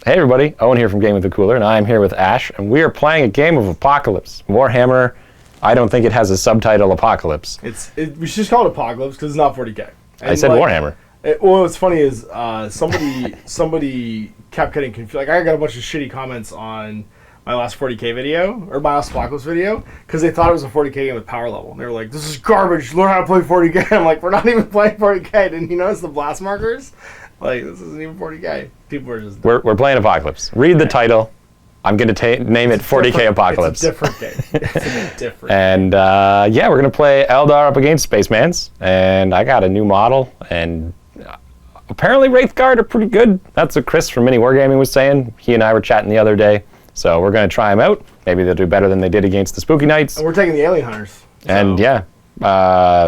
Hey everybody, Owen here from Game with the Cooler, and I am here with Ash, and we are playing a game of Apocalypse. Warhammer, I don't think it has a subtitle Apocalypse. We should just call it Apocalypse because it's not 40k. And I said Warhammer. What's funny is somebody kept getting confused. Like, I got a bunch of shitty comments on my last 40k video, or my last Apocalypse video, because they thought it was a 40k game with power level. And they were like, this is garbage, learn how to play 40k. I'm like, we're not even playing 40k. Didn't you notice the blast markers? Like, this isn't even 40k. People are just... We're playing Apocalypse. Read the title. I'm going to name it 40k Apocalypse. It's a different game. It's a different And, yeah, we're going to play Eldar up against Spacemans. And I got a new model, and apparently Wraithguard are pretty good. That's what Chris from Mini Wargaming was saying. He and I were chatting the other day. So we're going to try them out. Maybe they'll do better than they did against the Spooky Knights. And we're taking the Alien Hunters. So and, yeah.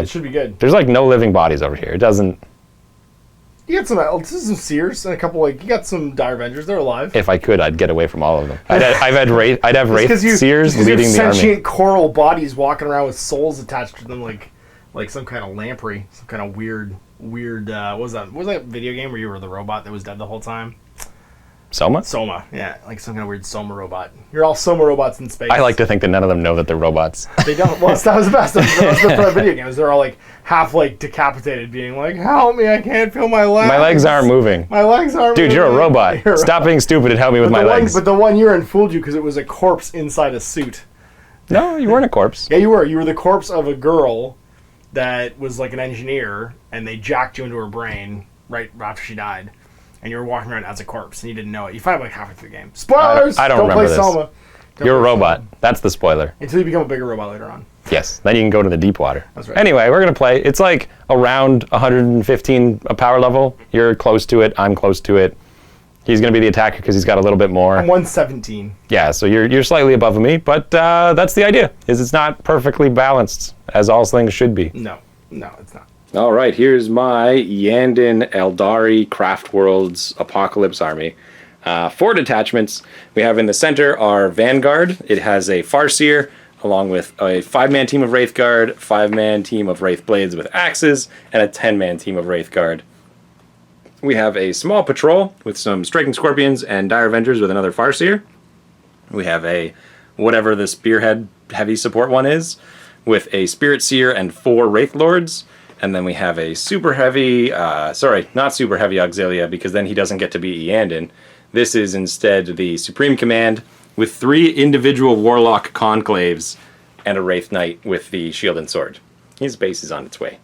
it should be good. There's, like, no living bodies over here. It doesn't... You got some Seers and a couple, like, you got some Dire Avengers. They're alive. If I could, I'd get away from all of them. I'd have Wraith Seers leading the army. Sentient coral bodies walking around with souls attached to them, like some kind of lamprey, some kind of weird. What was that? What was that video game where you were the robot that was dead the whole time? Soma, yeah, like some kind of weird Soma robot. You're all Soma robots in space. I like to think that none of them know that they're robots. They don't. Well, that was the best. That was the fun video games. They're all like half like decapitated, being like, "Help me! I can't feel my legs. My legs aren't moving. My legs aren't." Dude, moving. you're a robot. Stop being stupid and help me with my legs. But the one you're in fooled you because it was a corpse inside a suit. No, you weren't a corpse. Yeah, you were. You were the corpse of a girl that was like an engineer, and they jacked you into her brain right after she died. And you were walking around as a corpse, and you didn't know it. You find out like halfway through the game. Spoilers! I don't remember play this. Soma. You're a robot. That's the spoiler. Until you become a bigger robot later on. Yes. Then you can go to the deep water. That's right. Anyway, we're going to play. It's like around 115 a power level. You're close to it. I'm close to it. He's going to be the attacker because he's got a little bit more. I'm 117. Yeah, so you're slightly above me, but that's the idea. Is it's not perfectly balanced, as all things should be. No, it's not. All right, here's my Iyanden Eldari Craft Worlds Apocalypse Army. 4 detachments. We have in the center our Vanguard. It has a Farseer, along with a 5-man team of Wraithguard, 5-man team of Wraithblades with axes, and a 10-man team of Wraithguard. We have a small patrol with some Striking Scorpions and Dire Avengers with another Farseer. We have a whatever the Spearhead heavy support one is, with a Spirit Seer and 4 Wraith Lords. And then we have a super heavy, not super heavy Auxilia, because then he doesn't get to be Iyanden. This is instead the Supreme Command with 3 individual Warlock Conclaves and a Wraith Knight with the Shield and Sword. His base is on its way.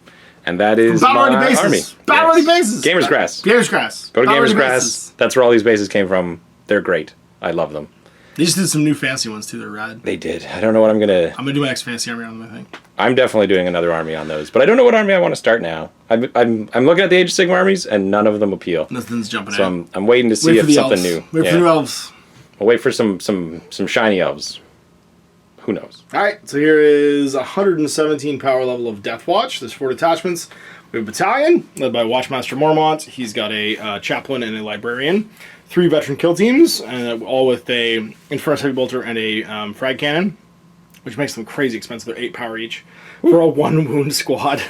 And that is my army. Battle-ready bases! Gamers Grass. Gamers Grass. Go to Gamers Grass. That's where all these bases came from. They're great. I love them. They just did some new fancy ones too. They're rad. They did. I don't know what I'm gonna do my next fancy army on them, I think. I'm definitely doing another army on those, but I don't know what army I want to start now. I'm looking at the Age of Sigmar armies, and none of them appeal. Nothing's jumping out. So I'm waiting to see if something new. Wait for the new elves. I'll wait for some shiny elves. Who knows? All right. So here is 117 power level of Deathwatch. There's 4 detachments. We have a battalion led by Watchmaster Mormont. He's got a chaplain and a librarian. 3 veteran kill teams, and all with a Infernus Heavy Bolter and a frag cannon, which makes them crazy expensive. They're 8 power each for a 1 wound squad.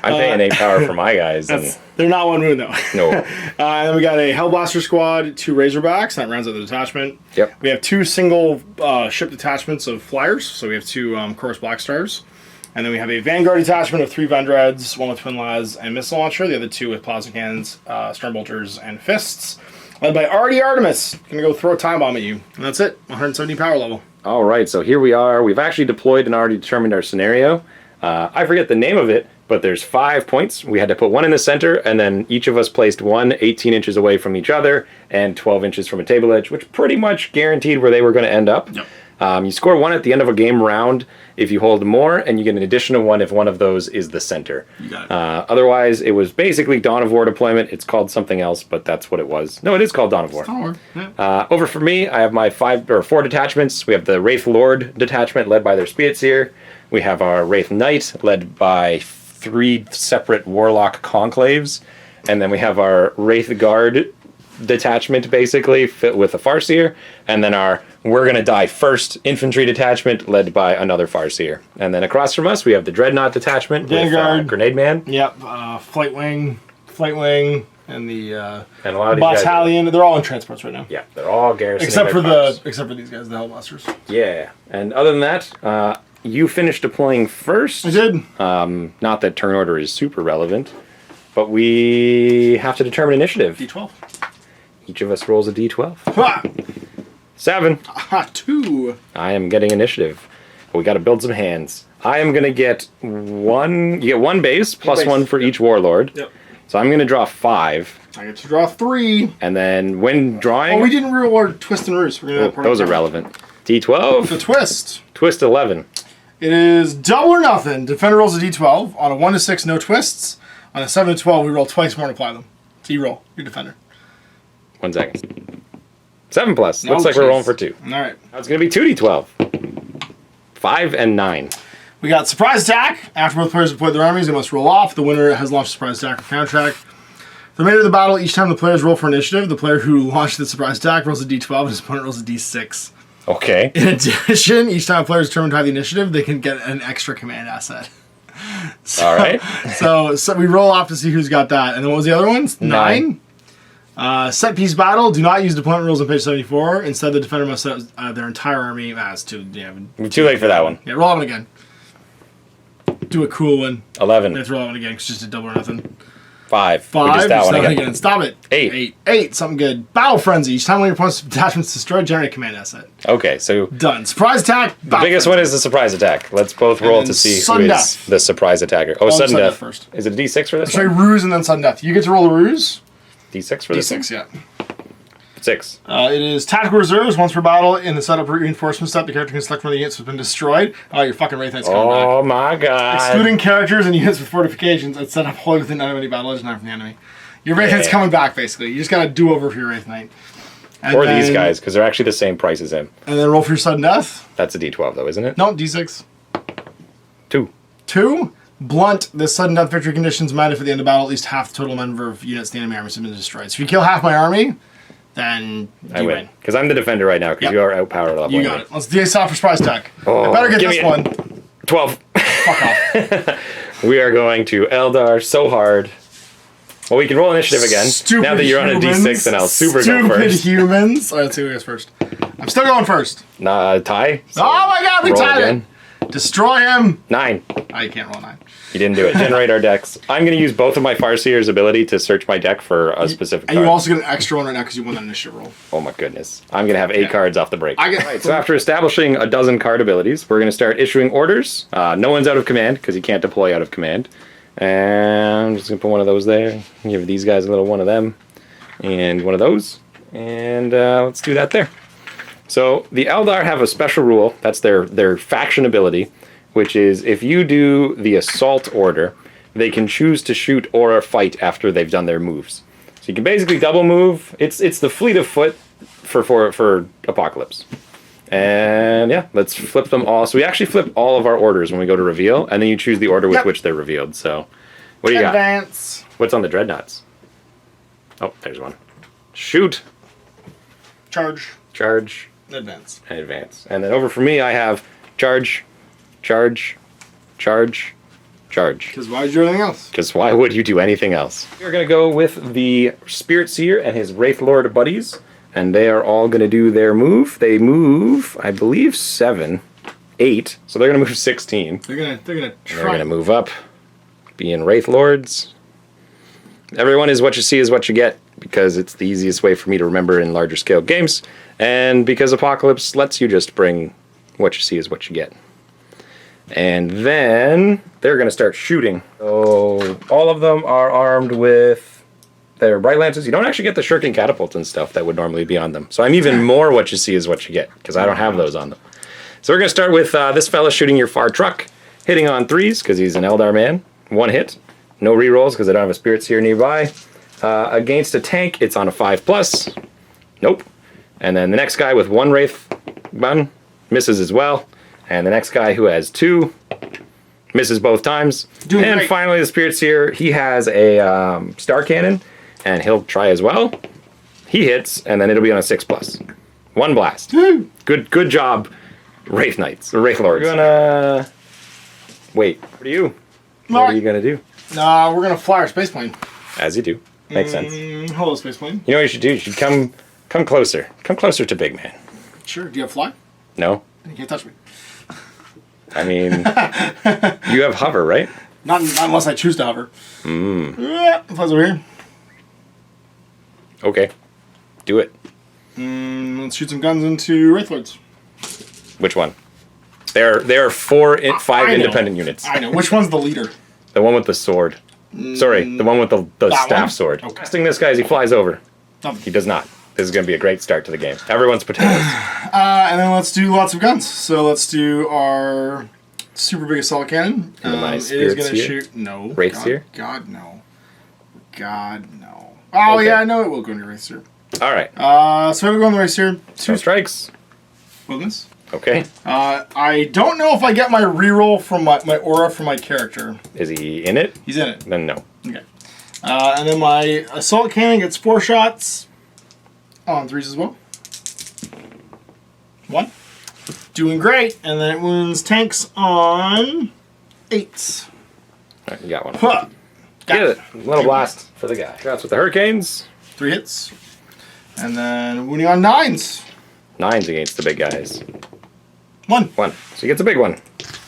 I'm paying 8 power for my guys. They're not 1 wound, though. No. And then we got a Hellblaster squad, 2 Razorbacks. That rounds out the detachment. Yep. We have 2 single ship detachments of Flyers. So we have 2 Chorus Black Stars. And then we have a Vanguard detachment of 3 Vendreads, 1 with Twin Las and Missile Launcher. The other 2 with Plasma Cannons, Storm Bolters, and Fists. Led by Artemis. Gonna go throw a time bomb at you. And that's it. 170 power level. All right, so here we are. We've actually deployed and already determined our scenario. I forget the name of it, but there's 5 points. We had to put 1 in the center, and then each of us placed 1 18 inches away from each other and 12 inches from a table edge, which pretty much guaranteed where they were going to end up. Yep. You score 1 at the end of a game round if you hold more, and you get an additional 1 if one of those is the center. You got it. Otherwise, it was basically Dawn of War deployment. It's called something else, but that's what it was. No, it is called Dawn of War. Dawn of War. Yeah. Over for me, I have my 4 detachments. We have the Wraith Lord detachment led by their Spirit Seer. We have our Wraith Knight led by 3 separate Warlock Conclaves. And then we have our Wraith Guard detachment, basically, with a Farseer. And then our We're Gonna Die First infantry detachment led by another Farseer. And then across from us, we have the Dreadnought detachment Vanguard. with Grenade Man. Yep. Flight Wing, and the And a lot of these guys battalion. They're all in transports right now. Yeah, they're all garrisoning Except for their cars. except for these guys, the Hellblasters. Yeah, and other than that, you finished deploying first. I did. Not that turn order is super relevant, but we have to determine initiative. D12. Each of us rolls a D12. Ha! 7. Ha! 2. I am getting initiative. We got to build some hands. I am going to get 1. You get 1 base plus base. 1 for each warlord. Yep. So I'm going to draw 5. I get to draw 3. And then when drawing... Oh, we didn't reward Twist and Roost. We're gonna those are relevant. D12. The Twist. Twist 11. It is double or nothing. Defender rolls a D12. On a 1 to 6, no twists. On a 7 to 12, we roll twice more to apply them. So you roll. You're Defender. 1 second. 7 plus. No, Looks like we're jeez. rolling for 2. All right. Now it's going to be 2d12. 5 and 9. We got Surprise Attack. After both players deploy their armies, they must roll off. The winner has launched Surprise Attack or Counterattack. For the remainder of the battle, each time the players roll for initiative, the player who launched the Surprise Attack rolls a D12 and his opponent rolls a D6. Okay. In addition, each time a player is determined to have the initiative, they can get an extra command asset. All right. So we roll off to see who's got that. And then what was the other ones? 9. Set piece battle. Do not use deployment rules on page 74. Instead, the defender must set their entire army as to... Yeah, Too late for that one. yeah, roll that one again. Do a cool one. 11. Let's roll that one again. It's just a double or nothing. 5. 5. We just that one Stop again. again. Stop it. 8. 8. Something good. Battle Frenzy. Each time one of your opponent's detachments is destroyed, generate a command asset. Okay, so Done. Surprise attack. the biggest one is the surprise attack. Let's both roll then to see who sudden is death. the surprise attacker. Oh, sudden death. first. Is it a D6 for this Sorry, one? ruse and then sudden death. You get to roll the ruse. D6 for this D6, yeah. one? 6. It is tactical reserves. Once per battle, in the setup reinforcement step, the character can select one of the units that's been destroyed. Oh, your fucking Wraith Knight's coming back. Oh my god. Excluding characters and units with fortifications, it's set up wholly within enemy battle legend from the enemy. Your Wraith Knight's coming back, basically. You just got to do over for your Wraith Knight. And Or these guys, because they're actually the same price as him. And then roll for your sudden death. That's a D12 though, isn't it? No, D6. 2. 2. Blunt. The sudden death victory conditions met if at the end of battle at least half the total number of units in the enemy army has been destroyed. So if you kill half my army, then I you win. Because I'm the defender right now, because Yep. you are outpowered level. You got it. Let's do soft for surprise attack. Oh, I better get give this me it. one. 12. Fuck off. We are going to Eldar so hard. Well, we can roll initiative again. Stupid now that you're on a humans. D6, and I'll super go Stupid first. humans. All right, let's see who goes first. I'm still going first. Tie. So Oh my god, we roll tied again. it. Destroy him. 9. I can't roll 9. You didn't do it. Generate our decks. I'm going to use both of my Farseer's ability to search my deck for a specific And card. you also get an extra one right now because you won that initiative roll. Oh my goodness. I'm going to have 8 cards off the break. I get- Right, so after establishing a dozen card abilities, we're going to start issuing orders. No one's out of command because you can't deploy out of command. And I'm just going to put one of those there. Give these guys a little one of them. And one of those. And let's do that there. So the Eldar have a special rule. That's their faction ability, which is if you do the assault order, they can choose to shoot or fight after they've done their moves. So you can basically double move. It's the fleet of foot for Apocalypse. And yeah, let's flip them all. So we actually flip all of our orders when we go to reveal, and then you choose the order with which they're revealed. So what do you got? Advance. What's on the dreadnoughts? Oh, there's one. Shoot, Charge. charge, Advance. and advance. And then over for me, I have charge, charge, charge, charge. Because why would you do anything else? Because why would you do anything else? We're going to go with the Spirit Seer and his Wraith Lord buddies, and they are all going to do their move. They move, I believe, 7, 8, so they're going to move 16. They're gonna They're try. going to move up, being Wraith Lords. Everyone is what you see is what you get, because it's the easiest way for me to remember in larger scale games, and because Apocalypse lets you just bring what you see is what you get. And then they're going to start shooting. So all of them are armed with their Bright Lances. You don't actually get the shirking catapults and stuff that would normally be on them. So I'm even more what you see is what you get, because I don't have those on them. So we're going to start with this fella shooting your far truck, hitting on 3s, because he's an Eldar man. 1 hit. No rerolls, because I don't have a Spirit Seer nearby. Against a tank, it's on a 5+. Nope. And then the next guy with 1 Wraith gun misses as well. And the next guy who has 2 misses both times. Doing and great. finally, the Spirit Seer, he has a Star Cannon, and he'll try as well. He hits, and then it'll be on a 6+. 1 blast. Woo. Good job, Wraith Knights, or Wraith Lords. We're gonna wait. What are you? What are you gonna do? Nah, we're gonna fly our space plane. As you do. Makes sense. Hello, Space Plane. You know what you should do? You should come closer. Come closer to Big Man. Sure. Do you have fly? No. You can't touch me. I mean, you have hover, right? Not unless I choose to hover. Flies over here. Okay. Do it. Let's shoot some guns into Wraithlords. Which one? There are five independent units. I know. Which one's the leader? The one with the sword. Sorry, the one with the staff one? sword. Okay. Casting this guy as he flies over. Oh. He does not. This is going to be a great start to the game. Everyone's potatoes. And then let's do lots of guns. So let's do our super big assault cannon. My it is spirits going to here? shoot. No. Wraiths here? God, no. God, no. Oh, Okay. yeah, I know it will go into Wraiths here. All right. So we go on the Wraiths here. Two strikes. Wilderness. Okay. I don't know if I get my reroll from my aura from my character. Is he in it? He's in it. Then no. Okay. And then my assault cannon gets 4 shots on 3s as well. 1. Doing great. And then it wounds tanks on 8s. All right, you got one. Huh. Get it. Little blast for the guy. Shots with the hurricanes. 3 hits. And then wounding on 9s. 9s against the big guys. 1. 1. So he gets a big one.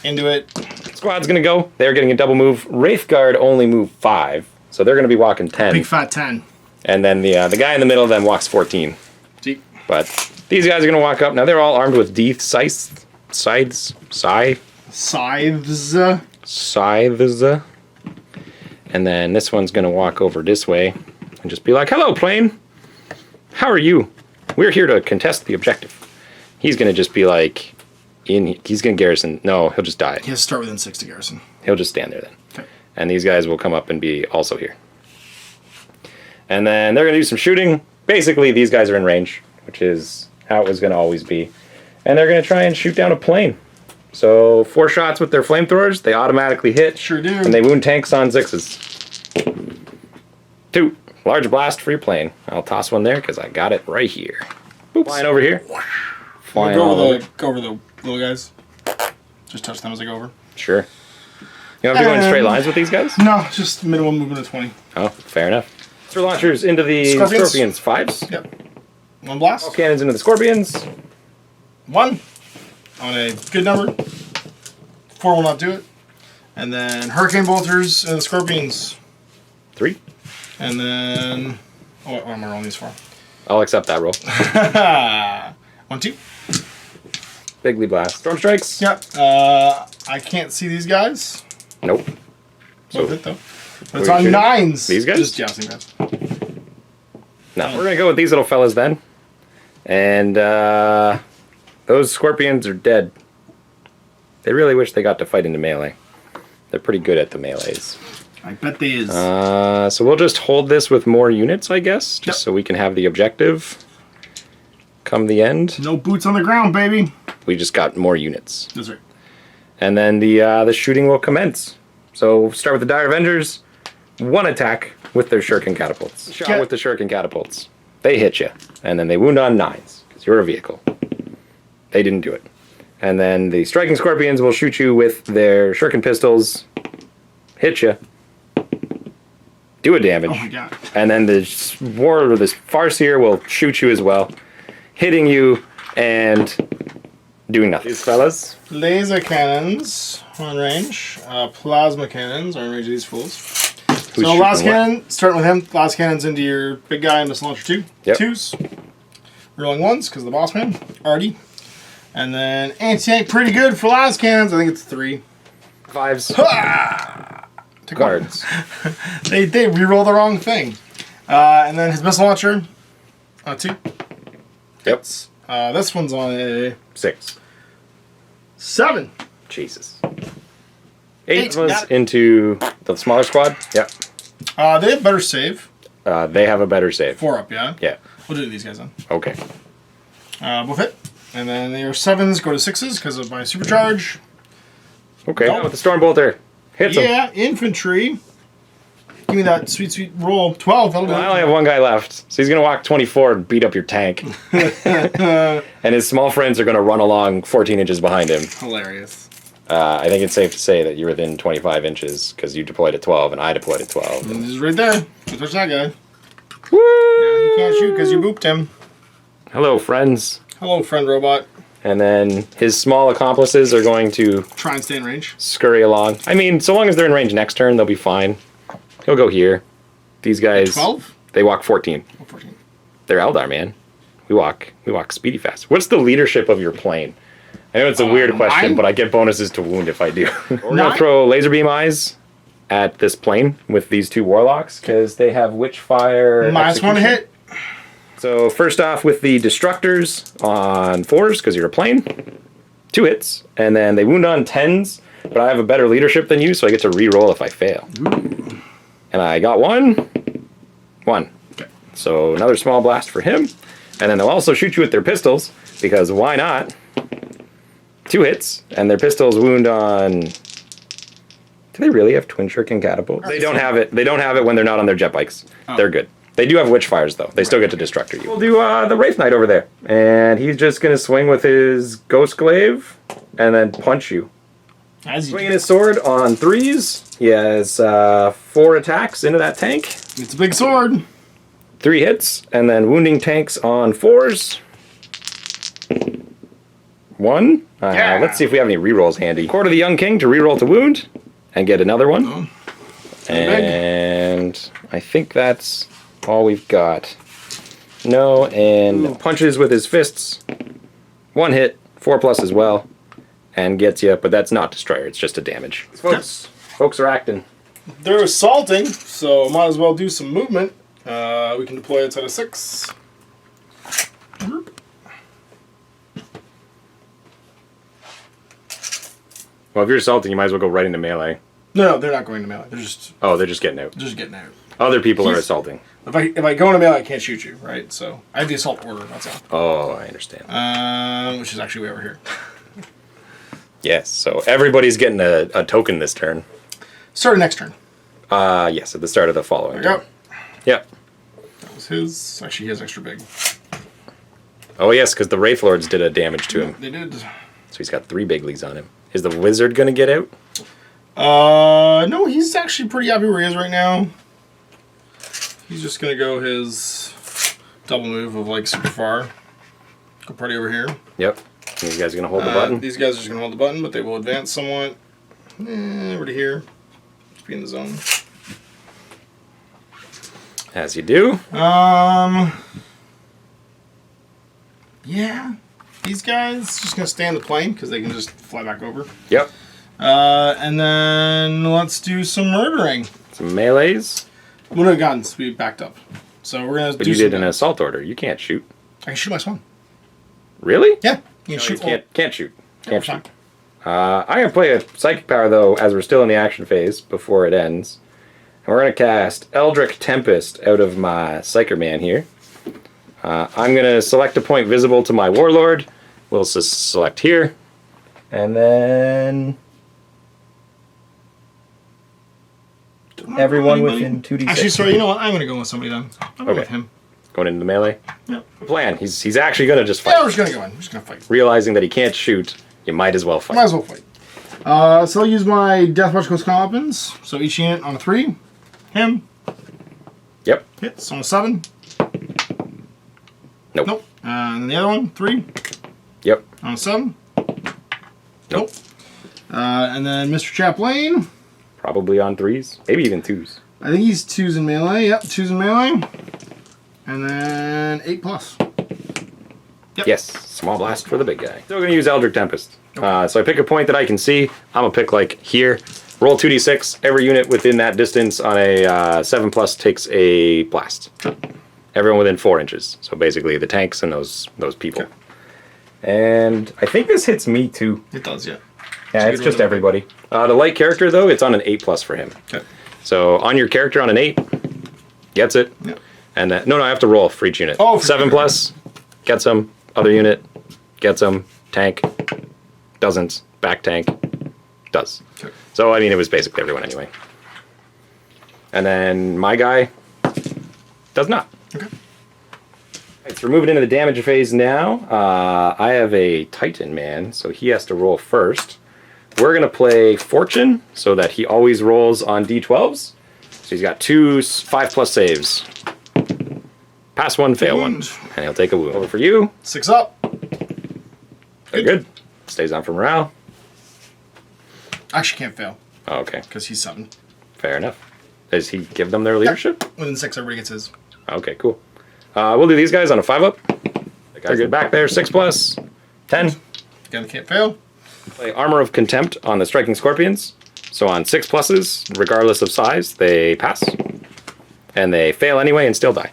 Into it. Squad's gonna go. They're getting a double move. Wraithguard only move 5, so they're gonna be walking 10. Big fat 10. And then the guy in the middle then walks 14. See? But these guys are gonna walk up. Now they're all armed with scythes. Scythes. And then this one's gonna walk over this way and just be like, "Hello, plane. How are you? We're here to contest the objective." He's gonna just be like, he's gonna garrison. No, he'll just die. He has to start within 6 to garrison. He'll just stand there then. Okay. And these guys will come up and be also here. And then they're gonna do some shooting. Basically, these guys are in range, which is how it was gonna always be. And they're gonna try and shoot down a plane. So 4 shots with their flamethrowers, they automatically hit. Sure do. And they wound tanks on 6s. 2. Large blast for your plane. I'll toss one there because I got it right here. Oops. Flying over here. Flying go all over. over the little guys. Just touch them as I go over. Sure. You don't have to go in straight lines with these guys? No, just minimum movement of 20. Oh, fair enough. Throw launchers into the Scorpions 5s. Yep. 1 blast. All cannons into the Scorpions. 1 on a good number. 4 will not do it. And then Hurricane Bolters and the Scorpions. 3. And then... Oh, what am I rolling these for? I'll accept that roll. 1, 2. Bigly blast. Storm strikes? Yep. I can't see these guys. Nope. So it though. But are it's you on shooting? 9s. These guys? Just jousting guys. No. We're going to go with these little fellas then. And those Scorpions are dead. They really wish they got to fight into melee. They're pretty good at the melees. I bet they is. So we'll just hold this with more units, I guess, just so we can have the objective come the end. No boots on the ground, baby. We just got more units. That's right. And then the shooting will commence. So start with the Dire Avengers. 1 attack with their shuriken catapults. Shot with the shuriken catapults. They hit you. And then they wound on 9s, because you're a vehicle. They didn't do it. And then the striking Scorpions will shoot you with their shuriken pistols. Hit you. Do a damage. Oh my god. And then this Farseer will shoot you as well. Hitting you and doing nothing. These fellas. Laser cannons on range. Plasma cannons are on range of these fools. Who's so last shooting what? cannon, starting with him. Last cannon's into your big guy in missile launcher 2. Yep. 2s. Rolling 1s because of the boss man. Already. And then anti-tank pretty good for last cannons. I think it's 3. 5s. Guards. They reroll the wrong thing. And then his missile launcher 2. Yep. This one's on a 6. 7. Jesus. 8 Got was it. into the smaller squad. Yep. They have better save. They have a better save. 4 up, yeah? Yeah. We'll do these guys then. Okay. Both hit. And then your 7s go to 6s because of my supercharge. Okay. Nope. Now with the Stormbolter. Hits him. Yeah, infantry. Give me that sweet, sweet roll. 12. That'll do Well, I it. only have one guy left, so he's going to walk 24 and beat up your tank. And his small friends are going to run along 14 inches behind him. Hilarious. I think it's safe to say that you're within 25 inches because you deployed at 12 and I deployed at 12. And this is right there. Don't touch that guy. Woo! Now he can't shoot because you booped him. Hello, friends. Hello, friend robot. And then his small accomplices are going to try and stay in range. Scurry along. I mean, so long as they're in range next turn, they'll be fine. He'll go here. These guys, 12? They walk 14. Oh, 14. They're Eldar, man. We walk speedy fast. What's the leadership of your plane? I know it's a weird question, but I get bonuses to wound if I do. We're going to throw laser beam eyes at this plane with these two warlocks because they have Witchfire. -1 hit. So first off with the destructors on 4s because you're a plane. 2 hits. And then they wound on 10s, but I have a better leadership than you, so I get to re-roll if I fail. Ooh. And I got 1. Okay. So another small blast for him. And then they'll also shoot you with their pistols, because why not? 2 hits, and their pistols wound on... Do they really have twin shuriken catapults? They don't have it. They don't have it when they're not on their jet bikes. Oh. They're good. They do have Witchfires, though. They still get to Destructor you. We'll do the Wraith Knight over there. And he's just going to swing with his Ghost Glaive, and then punch you. Swinging his sword on 3s. He has 4 attacks into that tank. It's a big sword. 3 hits, and then wounding tanks on 4s. 1. Yeah. Let's see if we have any rerolls handy. Court of the Young King to reroll to wound, and get another one. Oh. And I think that's all we've got. No, and punches with his fists. 1 hit, 4+ as well, and gets you, but that's not Destroyer, it's just a damage. Folks are acting. They're assaulting, so might as well do some movement. We can deploy outside of 6. Well, if you're assaulting, you might as well go right into melee. No, they're not going to melee. They're just... Oh, they're just getting out. Just getting out. Other people are assaulting. If I go into melee, I can't shoot you, right? So I have the assault order, that's all. Oh, I understand. Which is actually way over here. Yes, so everybody's getting a token this turn. Start of next turn. Yes, at the start of the following There we turn. Yep. That was his. Actually, he has extra big. Oh, yes, because the Wraith Lords did a damage to him. They did. So he's got 3 big leagues on him. Is the Wizard going to get out? No, he's actually pretty happy where he is right now. He's just going to go his double move of, like, super far. Go party over here. Yep. These guys are going to hold the button? These guys are just going to hold the button, but they will advance somewhat. Over to here. Just be in the zone. As you do. Yeah. These guys just going to stay on the plane because they can just fly back over. Yep. And then let's do some murdering. Some melees. One of the guns, we backed up. So we're going to do But you did an assault order. You can't shoot. I can shoot my swan. Really? Yeah. You can shoot. Can't shoot. Can't fine. shoot. I'm going to play a Psychic Power, though, as we're still in the action phase before it ends. And we're going to cast Eldritch Tempest out of my Psyker Man here. I'm going to select a point visible to my Warlord. We'll select here. And then... everyone within 2d6. Actually, sorry, you know what? I'm going to go with somebody then. I'll go with him. Going into the melee? Yep. Plan. He's actually going to just fight. Yeah, we're just going to go in. We're just going to fight. Realizing that he can't shoot, you might as well fight. Might as well fight. So I'll use my Deathwatch Ghost Weapons. So each unit on a 3. Him. Yep. Hits on a 7. Nope. And then the other one, 3. Yep. On a 7. Nope. And then Mr. Chaplain. Probably on 3s. Maybe even 2s. I think he's 2s in melee. Yep, 2s in melee. And then 8+. Yep. Yes. Small blast for the big guy. Still going to use Eldritch Tempest. Okay. So I pick a point that I can see. I'm going to pick like here. Roll 2d6. Every unit within that distance on a 7+ takes a blast. Everyone within 4 inches. So basically the tanks and those people. Okay. And I think this hits me too. It does, yeah. Yeah, it's just everybody. The light character, though, it's on an 8+ for him. Okay. So on your character on an 8, gets it. Yep. And no, I have to roll for each unit. Oh, 7+, gets them. Other unit, gets them. Tank, doesn't. Back tank, does. Okay. So, I mean, it was basically everyone anyway. And then my guy does not. Okay. Right, so we're moving into the damage phase now. I have a Titan man, so he has to roll first. We're going to play Fortune so that he always rolls on d12s. So he's got 2 5+ saves. Pass one, fail one. Wound. And he'll take a wound. Over for you. 6 up. Very good. Stays on for morale. Actually, can't fail Oh, okay. because he's 7. Fair enough. Does he give them their leadership? Within 6, everybody gets his. Okay, cool. We'll do these guys on a 5-up. The guys good back there, 6+, 10. Again, can't fail. Play Armor of Contempt on the Striking Scorpions. So on 6+, regardless of size, they pass. And they fail anyway and still die.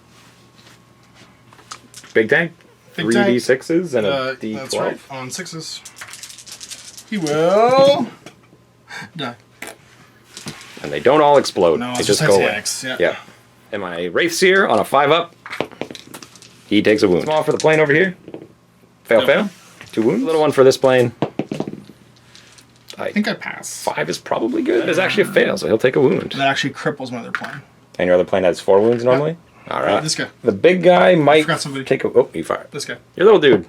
Big tank. Big 3 tank. D6s and a D12. That's right. On 6s. He will die. And they don't all explode. No, they it's just just go away. X. Yeah. Yeah. And my Wraithseer on a 5-up. He takes a wound. Small for the plane over here. Fail, Yep. fail. 2 wounds. Little one for this plane. I think I pass. 5 is probably good. It's actually a fail, so he'll take a wound. That actually cripples my other plane. And your other plane has 4 wounds normally? All right. This guy. The big guy might forgot somebody. take a... Oh, you fired. This guy. Your little dude.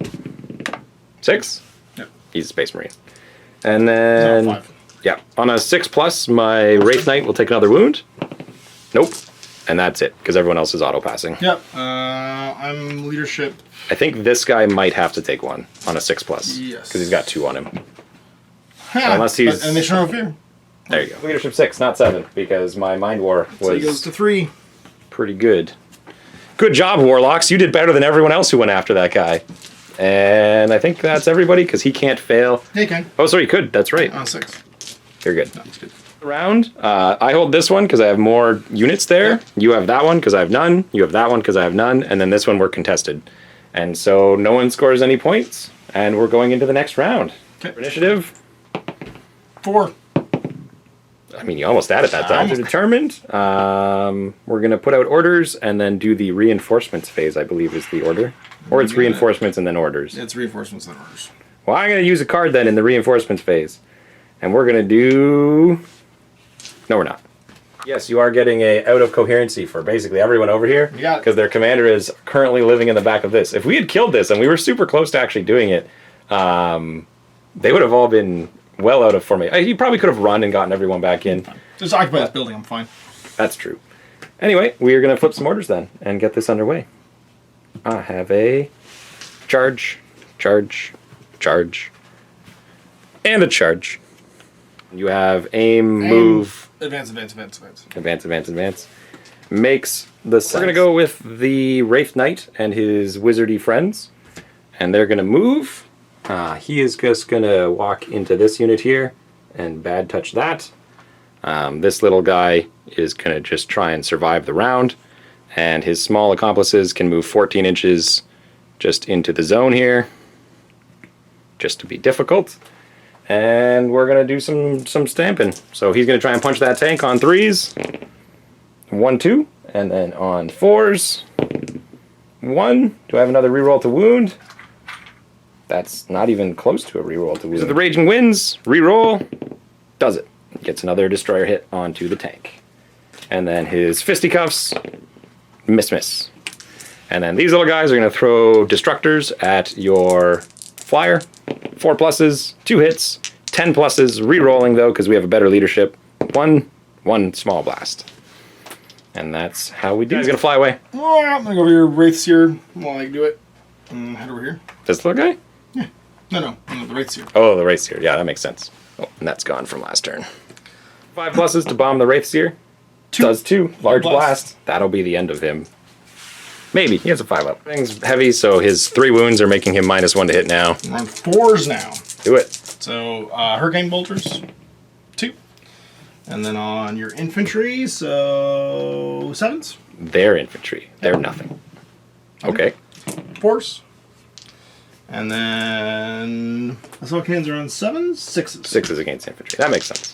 6? Yep. He's a Space Marine. And then... No, 5. Yeah. On a 6+, my Wraith Knight will take another wound. Nope. And that's it, because everyone else is auto-passing. Yep. I'm leadership. I think this guy might have to take one on a 6+. Yes. Because he's got 2 on him. Unless he's- And they show no fear. There you go. Leadership 6, not 7, because my Mind War So he goes was to 3. pretty good. Good job, Warlocks. You did better than everyone else who went after that guy. And I think that's everybody, because he can't fail. Yeah, you can. Oh, sorry, he could. That's right. On 6. You're good. No, it's good. Round. I hold this one because I have more units there. Yeah. You have that one because I have none. You have that one because I have none. And then this one we're contested. And so no one scores any points. And we're going into the next round. Okay. Initiative. 4. I mean, you almost had it that time. Determined. We're going to put out orders and then do the reinforcements phase, I believe is the order. Or it's reinforcements and then orders. It's reinforcements and orders. Well, I'm going to use a card then in the reinforcements phase. And we're going to do... No, we're not. Yes, you are getting a out of coherency for basically everyone over here. You got it. Because their commander is currently living in the back of this. If we had killed this and we were super close to actually doing it, they would have all been well out of formation. He probably could have run and gotten everyone back in. Just occupy this building, I'm fine. That's true. Anyway, we are going to flip some orders then and get this underway. I have a charge, and a charge. You have aim, move, Advance. advance. Makes the sense. We're going to go with the Wraith Knight and his wizardy friends. And they're going to move. He is just going to walk into this unit here and bad touch that. This little guy is going to just try and survive the round. And his small accomplices can move 14 inches just into the zone here. Just to be difficult. And we're going to do some stamping. So he's going to try and punch that tank on 3s. 1, 2. And then on 4s. 1. Do I have another reroll to wound? That's not even close to a reroll to wound. So the Raging Winds. Reroll. Does it. Gets another destroyer hit onto the tank. And then his fisticuffs. Miss. And then these little guys are going to throw destructors at your flyer. 4 pluses, 2 hits, 10 pluses, re-rolling though because we have a better leadership. One small blast. And that's how we do. He's going to fly away. Oh, I'm going to go over your Wraiths here while I do it. And head over here. This little guy? Yeah. No, the Wraiths here. Oh, the Wraithseer. Yeah, that makes sense. Oh, and that's gone from last turn. 5 pluses to bomb the Wraithseer. 2. Does 2. Large Blast. blast. That'll be the end of him. Maybe. He has a 5-up. Thing's heavy, so his 3 wounds are making him -1 to hit now. We're on 4s now. Do it. So, Hurricane Bolters, 2. And then on your infantry, so 7s. They're infantry. They're nothing. Okay. 4s. And then assault cannons are on 7s, 6s. 6s against infantry. That makes sense.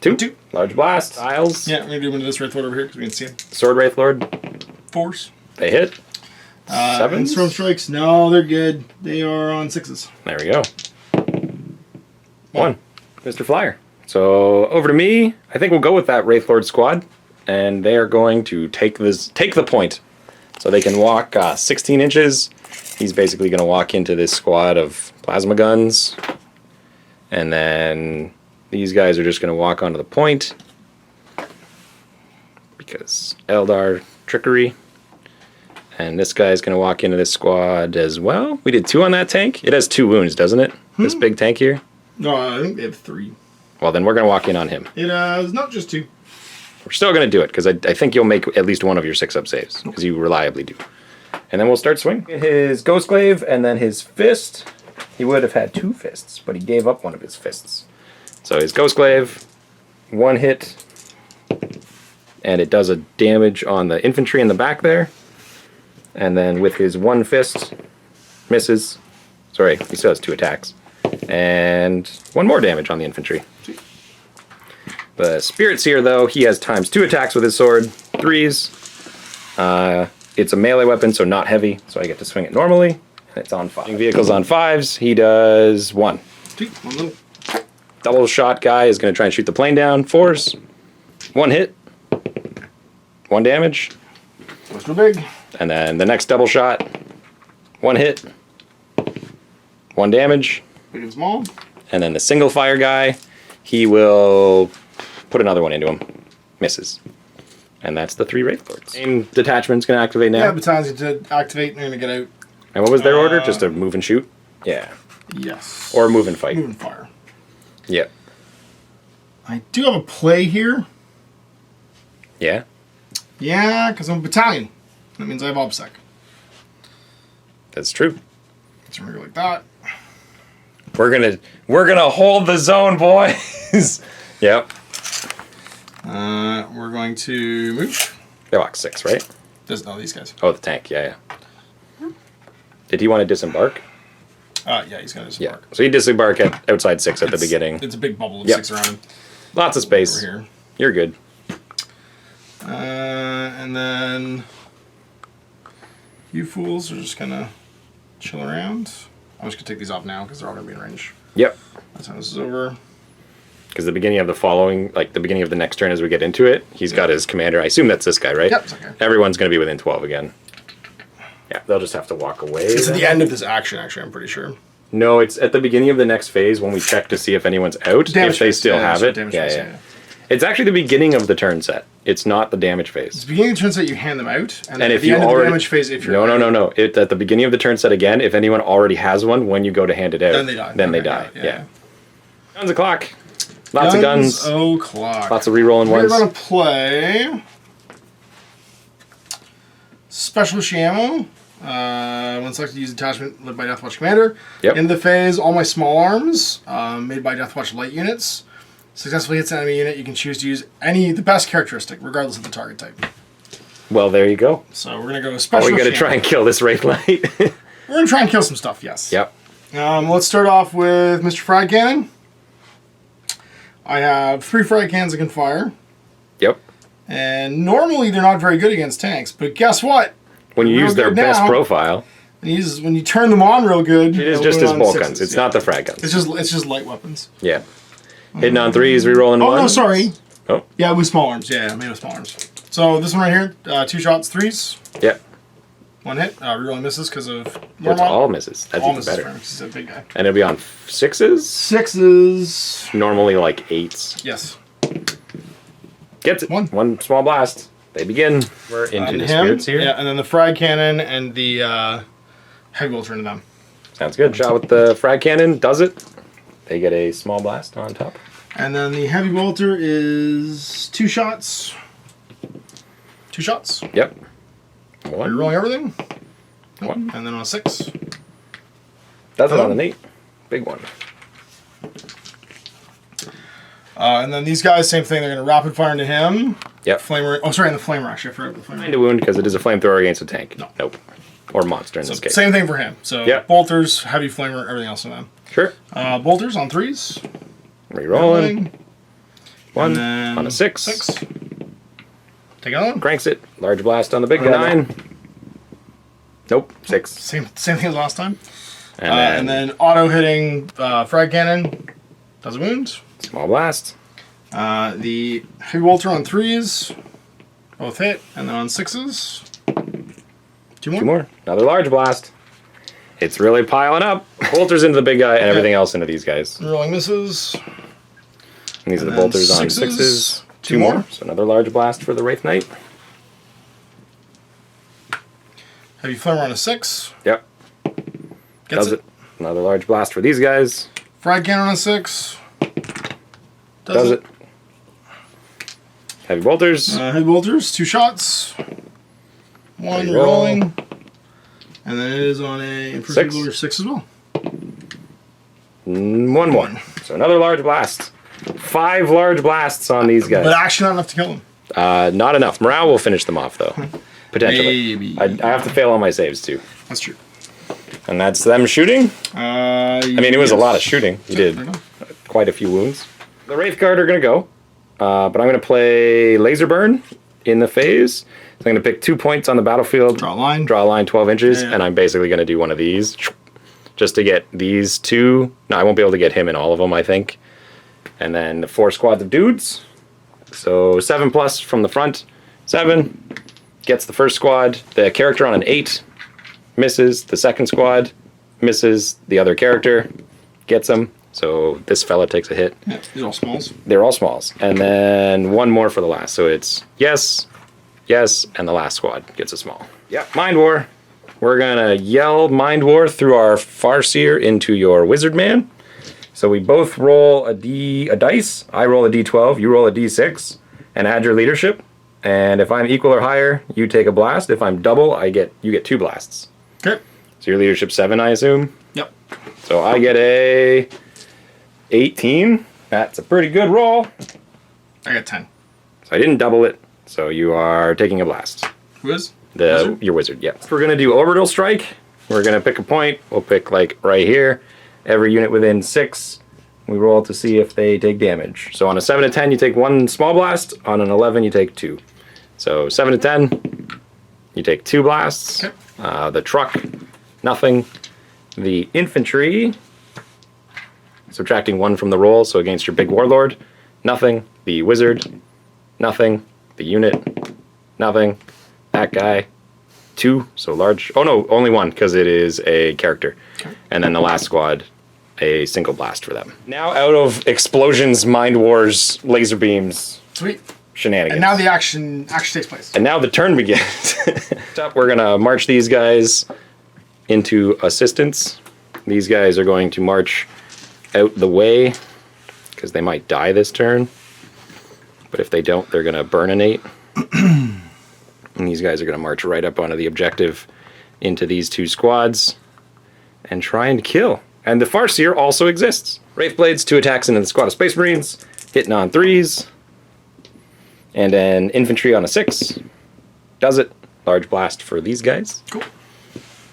2. 2. Large blast. Isles. Yeah, I'm going to do them into this Wraith Lord over here because we can see him. Sword Wraith Lord. 4s. They hit. And 7s. Storm Strikes, no, they're good. They are on 6s. There we go. 1. Mr. Flyer. So over to me. I think we'll go with that Wraith Lord squad. And they are going to take the point. So they can walk 16 inches. He's basically going to walk into this squad of plasma guns. And then these guys are just going to walk onto the point. Because Eldar trickery. And this guy's going to walk into this squad as well. We did 2 on that tank. It has 2 wounds, doesn't it? This big tank here? No, I think they have 3. Well, then we're going to walk in on him. It has not just 2. We're still going to do it, because I think you'll make at least one of your 6-up saves, because you reliably do. And then we'll start swing. His Ghostglaive, and then his fist. He would have had 2 fists, but he gave up one of his fists. So his Ghostglaive, 1 hit, and it does a damage on the infantry in the back there. And then with his 1 fist, misses. Sorry, he still has 2 attacks. And 1 more damage on the infantry. The Spirit Seer, though, he has ×2 attacks with his sword, 3s. It's a melee weapon, so not heavy, so I get to swing it normally. And it's on 5. Vehicles on 5s, he does 1. Double shot guy is going to try and shoot the plane down. 4s, 1 hit, 1 damage. That's too big. And then the next double shot, 1 hit, 1 damage. Big and small. And then the single fire guy, he will put another one into him. Misses. And that's the 3 Wraith Lords. Same detachment's going to activate now. Yeah, battalions to activate and they're going to get out. And what was their order? Just to move and shoot? Yeah. Yes. Or move and fight. Move and fire. Yep. I do have a play here. Yeah? Yeah, because I'm a battalion. That means I have OBSEC. That's true. It's really like that. We're gonna hold the zone, boys. Yep. We're going to move. They walk 6, right? These guys. Oh, the tank. Yeah. Did he want to disembark? Yeah, he's going to disembark. Yeah. So he disembark at outside 6 at the beginning. It's a big bubble of Yep. 6 around him. Lots of space. Over here. You're good. And then you fools are just gonna chill around. I'm just gonna take these off now because they're all gonna be in range. Yep. By the time this is over. Because the beginning of the beginning of the next turn as we get into it, he's got his commander. I assume that's this guy, right? Yep, it's okay. Everyone's going to be within 12 again. Yeah, they'll just have to walk away. It's at the end of this action, actually, I'm pretty sure. No, it's at the beginning of the next phase when we check to see if anyone's out, if they still have it. Yeah. It's actually the beginning of the turn set. It's not the damage phase. It's the beginning of the turn set, you hand them out, and if at the you end already, of the damage phase, if you're No. At the beginning of the turn set again, if anyone already has one, when you go to hand it out, then they die. They die. Yeah. Yeah. Guns o'clock. Lots of guns. O'clock. Lots of rerolling ones. We're going to play Specialist Ammo. When selected, use detachment led by Deathwatch Commander. Yep. End of the phase, all my small arms made by Deathwatch light units. Successfully hits an enemy unit, you can choose to use the best characteristic, regardless of the target type. Well, there you go. So we're going to go Specialist Are we going to try and kill this Wraith Light? We're going to try and kill some stuff, yes. Yep. Let's start off with Mr. Frag Cannon. I have 3 frag cannons that can fire. Yep. And normally they're not very good against tanks, but guess what? When you use their best profile, when you turn them on real good, it is just his bolt guns. It's not the frag guns. It's just light weapons. Yeah. Hitting on 3s, rerolling 1s. Oh no, sorry. Oh. Yeah, with small arms. Yeah, I made with small arms. So this one right here, 2 shots, 3s. Yep. 1 hit. Rerolling misses because of It's all misses. That's all even misses better. He's a big guy. And it'll be on 6s. 6s. Normally like 8s. Yes. Gets it. 1 small blast. They begin. We're into the spirits here. Yeah, and then the frag cannon and the heavy bolter into them. Sounds good. Shot with the frag cannon does it. They get a small blast on top. And then the heavy bolter is 2 shots. 2 shots. Yep. Are 1. you rolling everything? Nope. 1. And then on a 6. That's it on an 8. Big one. And then these guys, same thing. They're going to rapid fire into him. Yep. Flamer. Oh, sorry, and the flamer. Actually, I forgot the flamer. Find a wound because it is a flamethrower against a tank. No. Nope. Or monster in this case. Same thing for him. So Yep. bolters, heavy flamer, everything else in them. Sure. Bolters on 3s. Rerolling. 1 then on a 6. 6. Take another one. Cranks it. Large blast on the big guy. 9. Nope. 6. Same thing as last time. And then auto hitting frag cannon does a wound. small blast. The heavy bolter on 3s, both hit, and then on 6s, 2 more. 2 more. Another large blast. It's really piling up. Bolters into the big guy and everything else into these guys. Rolling misses. And these are the then bolters on 6s. 6s. 2 2 more. more. So another large blast for the Wraith Knight. Heavy Flamer on a 6. Yep. Gets it. Another large blast for these guys. Frag Cannon on a 6. Does it. Heavy bolters. Heavy bolters, 2 shots. 1 rolling. And then it is on a infantry bolter 6 as well. 1 more. So another large blast. 5 large blasts on these guys. But actually not enough to kill them. Not enough. Morale will finish them off, though. Potentially. Maybe. I have to fail on my saves, too. That's true. And that's them shooting. I mean, it was a lot of shooting. You did quite a few wounds. The Wraith Guard are going to go. But I'm going to play Laser Burn in the phase. So I'm going to pick 2 points on the battlefield. Draw a line. Draw a line 12 inches. Yeah. And I'm basically going to do one of these. Just to get these 2. No, I won't be able to get him in all of them, I think. And then 4 squads of dudes. So 7 plus from the front. 7 gets the first squad. The character on an 8 misses. The second squad misses. The other character gets them. So this fella takes a hit. Yeah, these are all smalls. They're all smalls. And then 1 more for the last. So it's yes, yes, and the last squad gets a small. Yeah, Mind War. We're going to yell Mind War through our Farseer into your Wizard Man. So we both roll a dice. I roll a d12, you roll a d6, and add your leadership. And if I'm equal or higher, you take a blast. If I'm double, you get 2 blasts. Okay. So your leadership's 7, I assume? Yep. So I get a 18. That's a pretty good roll. I got 10. So I didn't double it. So you are taking a blast. Who is? Wizard? Your wizard, yeah. We're going to do Orbital Strike. We're going to pick a point. We'll pick like right here. Every unit within 6. We roll to see if they take damage. So on a 7 to 10, you take 1 small blast. On an 11, you take 2. So 7 to 10, you take 2 blasts. Okay. The truck, nothing. The infantry, subtracting 1 from the roll, so against your big warlord, nothing. The wizard, nothing. The unit, nothing. That guy, 2, so large. Oh no, only 1, because it is a character. Okay. And then the last squad, a single blast for them. Now out of explosions, mind wars, laser beams, Sweet. shenanigans. And now the action takes place. And now the turn begins. Up, we're gonna march these guys into assistance. These guys are going to march out the way because they might die this turn. But if they don't, they're gonna burninate. And these guys are gonna march right up onto the objective into these 2 squads and try and kill. And the Farseer also exists. Wraithblades, 2 attacks into the squad of Space Marines, hitting on 3s. And then infantry on a 6. Does it. Large blast for these guys. Cool.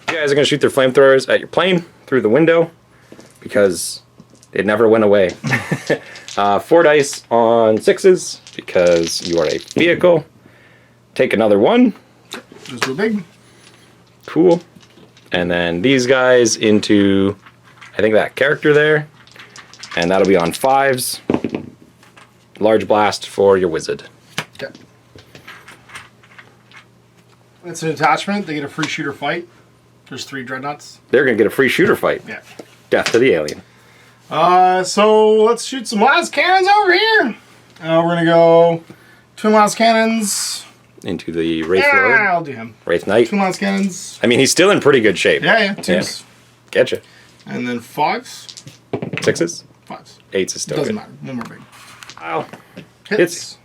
You guys are going to shoot their flamethrowers at your plane through the window because it never went away. 4 dice on 6s because you are a vehicle. Take another 1. Just real big. Cool. And then these guys into, I think, that character there. And that'll be on 5s. Large blast for your wizard. Okay. It's an attachment. They get a free shooter fight. There's 3 dreadnoughts. They're going to get a free shooter fight. Yeah. Death to the alien. So let's shoot some las cannons over here. We're going to go twin las cannons. Into the Wraith Yeah, Lord. I'll do him. Wraith Knight. Twin las cannons. I mean, he's still in pretty good shape. Yeah, 2s. Getcha. And then 5s. 6s? 5s. 8s is still Doesn't good. matter. One more big. Wow. Hits.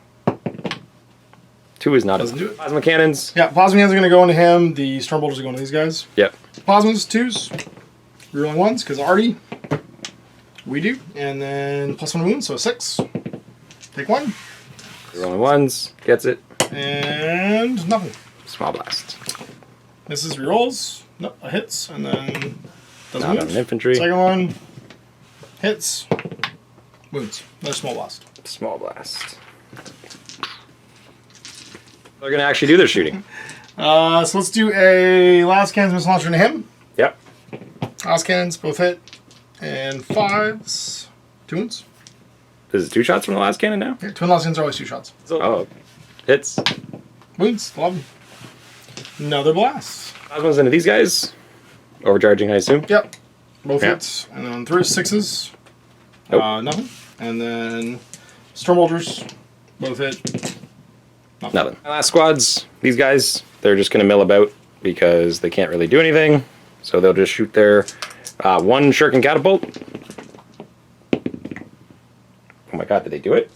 2 is not Doesn't enough. do it. Plasma cannons. Yeah, plasma cannons are going to go into him. The stormbolters are going to these guys. Yep. Plasmas, 2s. Rerolling 1s, because Artie. We do. And then +1 wound, so 6. Take 1. Rolling 1s. Gets it. And nothing. Small blast. Misses, rerolls. Nope, hits. And then doesn't Not move. on infantry. Second one. Hits. Wounds. Another small blast. Small blast. They're going to actually do their shooting. So let's do a last cannons missile launcher into him. Yep. Last cannons, both hit. And 5s. 2 wounds. This is 2 shots from the last cannon now? Yeah, twin last cannons are always 2 shots. Oh. Hits. Wounds. 11. Another blast. Plasmas into these guys. Overcharging, I assume. Yep. Both Yeah. hits. And then 3 6s. Nope. Nothing. And then stormbolters. Both hit. Nothing. My last squads, these guys, they're just going to mill about because they can't really do anything. So they'll just shoot their one shuriken catapult. Oh my god, did they do it?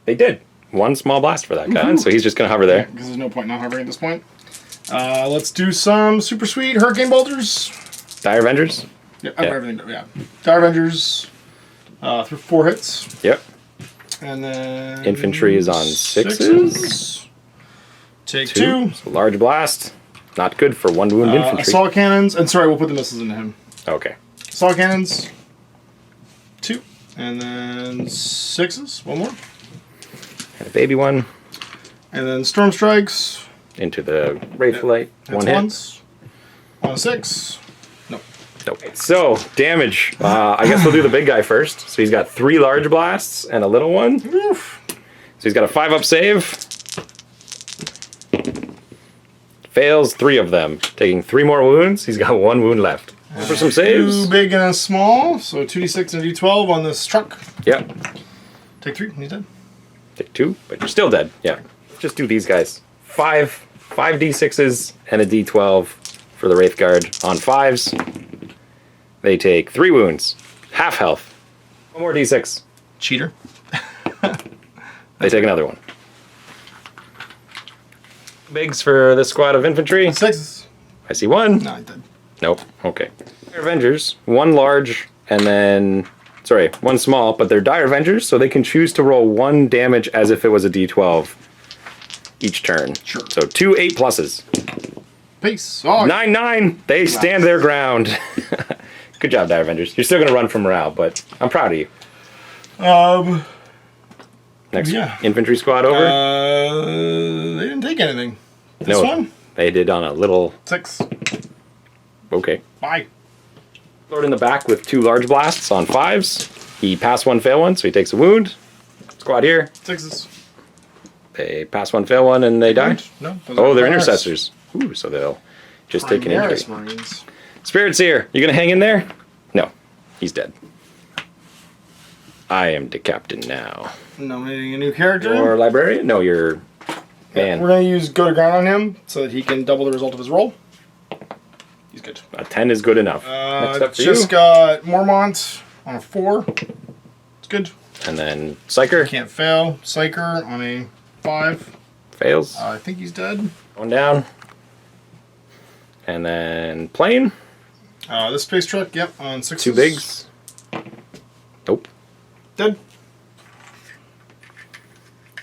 They did. One small blast for that guy, so he's just going to hover there. Because there's no point not hovering at this point. Let's do some super sweet Hurricane Bolters. Dire Avengers? Yeah, everything. Yeah. Dire Avengers through 4 hits. Yep. And then... Infantry is on 6s. Take 2. So large blast. Not good for 1 wound infantry. Assault Cannons. And sorry, we'll put the missiles into him. Okay. Assault Cannons. 2. And then 6s. 1 more. And a baby one. And then Storm Strikes. Into the Wraith Light. That's 1 hit. once. On a 6. Nope. So, damage. I guess we'll do the big guy first. So he's got 3 large blasts and a little one. Oof. So he's got a 5-up save. Fails 3 of them, taking 3 more wounds. He's got 1 wound left. For some saves. 2 big and a small. So 2d6 and a d12 on this truck. Yep. Take 3. He's dead. Take 2, but you're still dead. Yeah. Just do these guys. 5 d6s and a d12 for the Wraith Guard on 5s. They take 3 wounds. Half health. 1 more d6. Cheater. They take another one. Bigs for this squad of infantry. 6s. I see 1. No, he's dead. Nope. Okay. Dire Avengers. 1 large and then... Sorry, 1 small, but they're Dire Avengers, so they can choose to roll 1 damage as if it was a d12 each turn. Sure. So 2 8+. Peace. Oh, 9-9. They stand their ground. Good job, Dire Avengers. You're still going to run from morale, but I'm proud of you. Next infantry squad over. They didn't take anything. This No, one? they did on a little... 6. Okay. Bye. Lord in the back with 2 large blasts on 5s. He pass 1, fail 1, so he takes a wound. Squad here. 6s. They pass 1, fail 1, and they die. No. Oh, they're intercessors. Ooh, so they'll just take an injury. Marines. Spirit's here. You gonna hang in there? No. He's dead. I am the captain now. Nominating a new character. Or librarian? No, you're... Man. We're going to use Go to Ground on him so that he can double the result of his roll. He's good. A 10 is good enough. Next up for just you. got Mormont on a 4. It's good. And then Psyker. Can't fail. Psyker on a 5. Fails. I think he's dead. Going down. And then Plane. This space truck, yep, on 6. 2 bigs. Nope. Dead.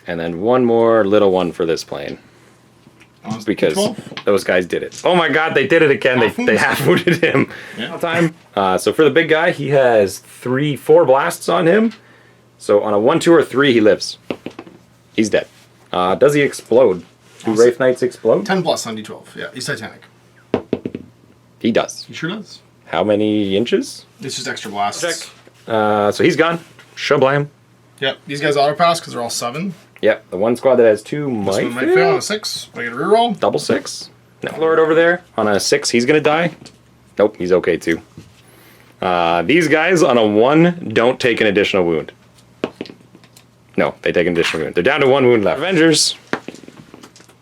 And then 1 more little one for this plane. Because 12. those guys did it. Oh my god, they did it again. They half-wounded him. Yeah. Time. So for the big guy, he has 4 blasts on him. So on a 1, 2, or 3, he lives. He's dead. Does he explode? Do Wraith Knights explode? 10 plus on d12. Yeah, he's Titanic. He does. He sure does. How many inches? It's just extra blasts. Check. So he's gone. Shablam. Yep, these guys auto pass because they're all 7. Yep, the one squad that has 2 This might one might fail on a 6. I get a reroll. Double 6. No. Lord over there on a 6, he's gonna die. Nope, he's okay too. These guys on a 1 don't take an additional wound. No, they take an additional wound. They're down to 1 wound left. Avengers.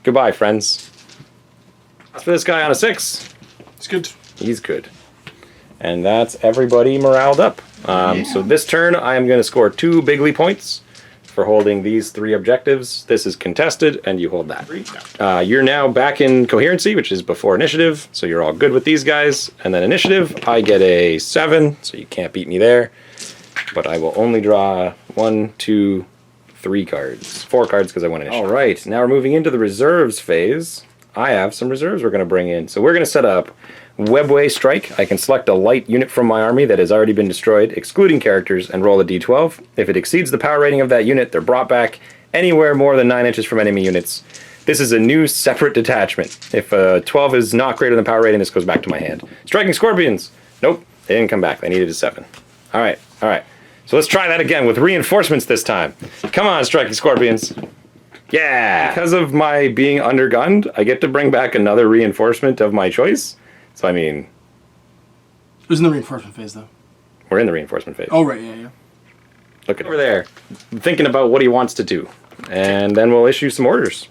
Goodbye, friends. As for this guy on a 6, It's good. he's good. And that's everybody moraled up. So this turn, I am going to score 2 bigly points for holding these 3 objectives. This is contested, and you hold that. You're now back in coherency, which is before initiative, so you're all good with these guys. And then initiative, I get a 7, so you can't beat me there. But I will only draw 1, 2, 3 cards. 4 cards because I won initiative. All right, now we're moving into the reserves phase. I have some reserves we're going to bring in. So we're going to set up Webway Strike. I can select a light unit from my army that has already been destroyed, excluding characters, and roll a d12. If it exceeds the power rating of that unit, they're brought back anywhere more than 9 inches from enemy units. This is a new separate detachment. If 12 is not greater than power rating, this goes back to my hand. Striking Scorpions. Nope, they didn't come back. They needed a 7. All right. So let's try that again with reinforcements this time. Come on, Striking Scorpions. Yeah! Because of my being undergunned, I get to bring back another reinforcement of my choice. So, I mean... Who's in the reinforcement phase, though? We're in the reinforcement phase. Oh, right, yeah. Look at over there. Thinking about what he wants to do. And then we'll issue some orders.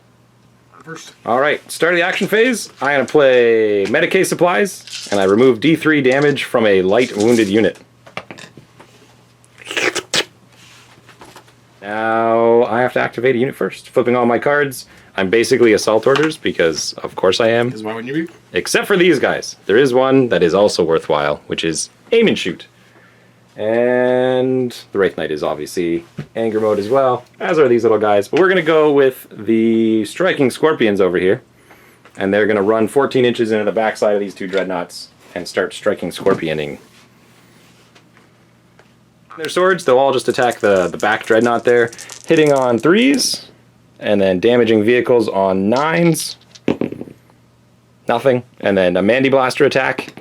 first. All right, start of the action phase. I'm going to play Medicae Supplies, and I remove D3 damage from a light wounded unit. Now I have to activate a unit first. Flipping all my cards. I'm basically Assault Orders because, of course, I am. Because why wouldn't you be? Except for these guys. There is one that is also worthwhile, which is Aim and Shoot. And the Wraith Knight is obviously Anger Mode as well, as are these little guys. But we're going to go with the Striking Scorpions over here. And they're going to run 14 inches into the backside of these two Dreadnoughts and start striking Scorpioning. Their swords, they'll all just attack the back Dreadnought there, hitting on 3s, and then damaging vehicles on 9s. Nothing. And then a Mandy Blaster attack,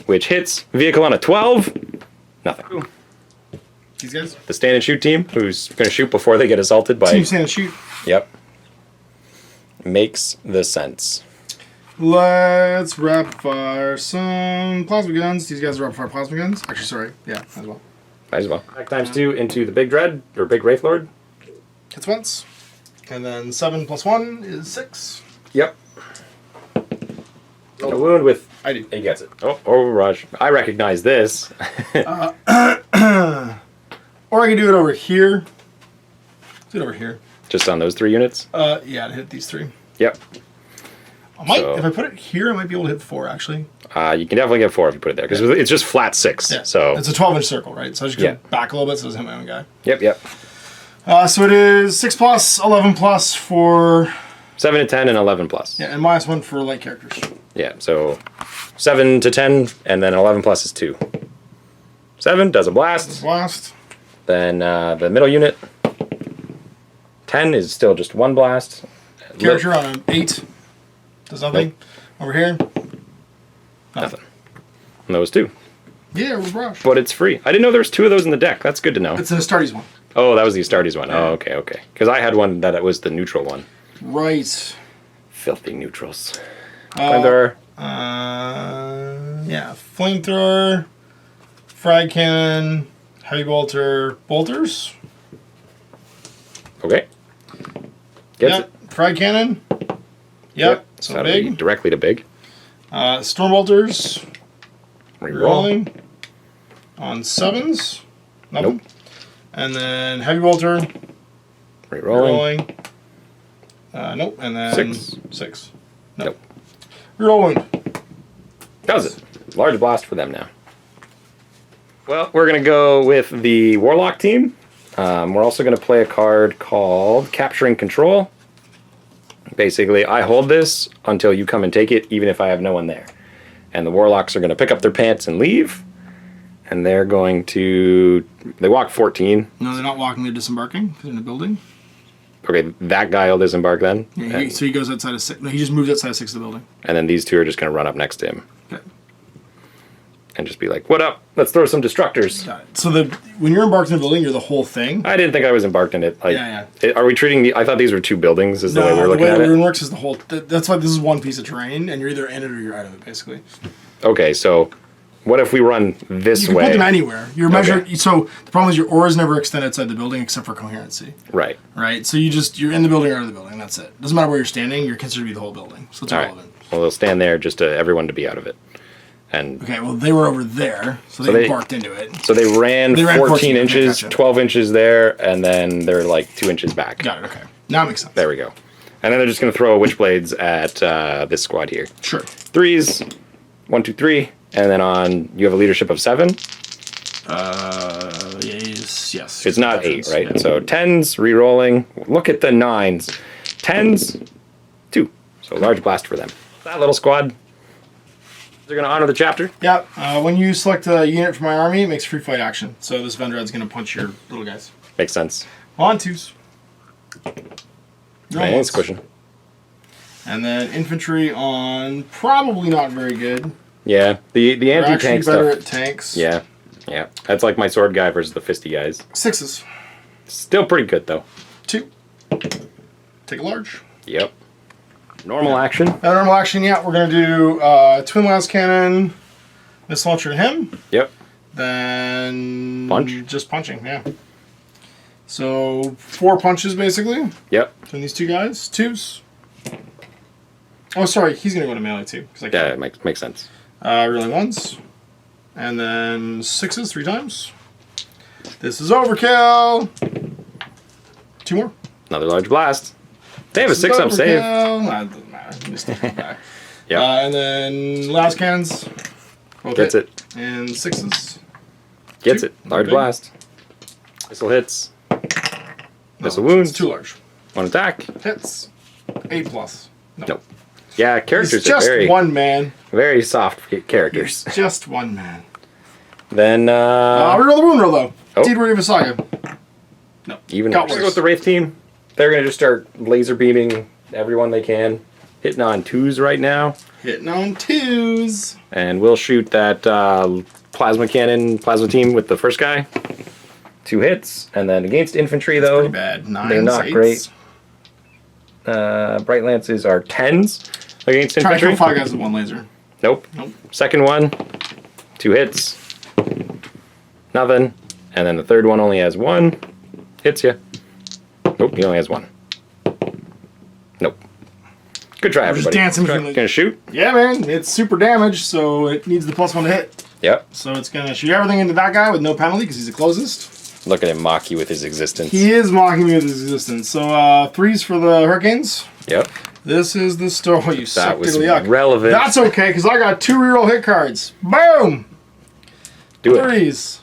which hits vehicle on a 12. Nothing. These guys? The stand and shoot team, who's going to shoot before they get assaulted by... Team stand and shoot. Yep. Makes the sense. Let's rapid fire some plasma guns. These guys are rapid fire plasma guns. Actually, sorry. Yeah, as well. Might as well. Back times 2 into the Big Dread, or Big Wraith Lord. Hits once. And then 7 plus 1 is 6. Yep. A wound with... I do. He gets it. Oh, Raj. I recognize this. Or I can do it over here. Do it over here. Just on those 3 units? Yeah, to hit these 3. Yep. If I put it here, I might be able to hit 4, actually. You can definitely get 4 if you put it there, because it's just flat 6. Yeah. So it's a 12-inch circle, right? So I just go back a little bit so it doesn't hit my own guy. Yep. So it is 6 plus, 11 plus for... 7 to 10 and 11 plus. Yeah, and minus 1 for light characters. Yeah, so 7 to 10, and then 11 plus is 2. 7 does a blast. Blast. Then the middle unit, 10 is still just 1 blast. Character on an 8 does nothing. Nope. Over here, nothing. And those 2. Yeah, we're brush. But it's free. I didn't know there was 2 of those in the deck. That's good to know. It's an Astartes one. Oh, that was the Astartes one. Yeah. Oh, okay. Because I had one that was the neutral one. Right. Filthy neutrals. Flamethrower. Yeah, flamethrower, frag cannon, heavy bolter, bolters. Okay. Gets it. Frag cannon. Yep. So big. Directly to big. Storm bolters. Rerolling. On 7s. Nothing. Nope. And then heavy bolter. Rerolling. Nope. And then 6. Nope. Rerolling. Does it. Large blast for them now. Well, we're going to go with the Warlock team. We're also going to play a card called Capturing Control. Basically, I hold this until you come and take it, even if I have no one there. And the Warlocks are going to pick up their pants and leave. And they're going to... They walk 14. No, they're not walking, they're disembarking. They're in the building. Okay, that guy will disembark then. Yeah, so he goes outside of 6. No, he just moves outside of 6 of the building. And then these 2 are just going to run up next to him. Okay. And just be like, what up? Let's throw some destructors. Got it. So when you're embarked in the building, you're the whole thing? I didn't think I was embarked in it. Like, are we treating I thought these were 2 buildings is the way we're looking at it? No, the way the rune works is the whole... That's why this is one piece of terrain, and you're either in it or you're out of it, basically. Okay, so what if we run this way? You can put them anywhere. You're measured... So the problem is your auras never extend outside the building except for coherency. Right. Right? So you're in the building or out of the building, that's it. Doesn't matter where you're standing, you're considered to be the whole building. So it's irrelevant. Right. Well, they'll stand there just to everyone to be out of it. And okay, well, they were over there, so they barked into it. So they ran 14 inches, okay, 12 inches there, and then they're like 2 inches back. Got it, okay. Now it makes sense. There we go. And then they're just going to throw Witchblades at this squad here. Sure. 3s, 1, 2, 3, and then you have a leadership of 7. Yes. It's not 8, right? Yeah. So 10s, re-rolling. Look at the 9s. 10s, 2. So large blast for them. That little squad. They're going to honor the chapter. Yeah. When you select a unit from my army, it makes free fight action. So this Vendred's going to punch your little guys. Makes sense. On 2s. It's cushion. And then infantry on probably not very good. Yeah, the anti-tank stuff. Better at tanks. Yeah. That's like my sword guy versus the fisty guys. 6s. Still pretty good though. 2. Take a large. Yep. Normal action. Normal action. Yeah, we're gonna do twin las cannon, missile launcher to him. Yep. Then punch. Just punching. Yeah. So 4 punches basically. Yep. Between these 2 guys. 2s. Oh, sorry, he's gonna go to melee too. Yeah, it makes sense. Really ones. And then 6s 3 times. This is overkill. 2 more. Another large blast. They have a 6-up save. That doesn't matter. Just take it back. Yeah. And then last cannons. Both Gets hit. it. And 6s. Gets 2. it. Large Big. blast. Missile hits. Missile No, wounds. it's too large. 1 attack. Hits. 8+. Nope. Yeah, characters He's just are very, one man. very soft characters. He's just one man. Then, reroll the wound roll though. Oh. Deed Warrior Saga. No. even got worse. worse. With the Wraith team, they're going to just start laser beaming everyone they can. Hitting on 2s right now. Hitting on 2s. And we'll shoot that plasma team with the first guy. 2 hits. And then against infantry, though, Pretty bad. 9s, they're not 8s. great. Bright Lances are 10s against Trying to infantry. kill 5 guys with 1 laser. Nope. Nope. Second one, 2 hits. Nothing. And then the third one only has 1. Hits you. Nope, he only has 1. Nope. Good try, We're just everybody. dancing Try. between the- Gonna shoot? Yeah, man. It's super damage, so it needs the +1 to hit. Yep. So it's going to shoot everything into that guy with no penalty because he's the closest. Look at him mock you with his existence. He is mocking me with his existence. So 3s for the Hurricanes. Yep. This is the story. You suck That was diddly yuck. relevant. That's okay, because I got 2 reroll hit cards. Boom! Do it. 3s.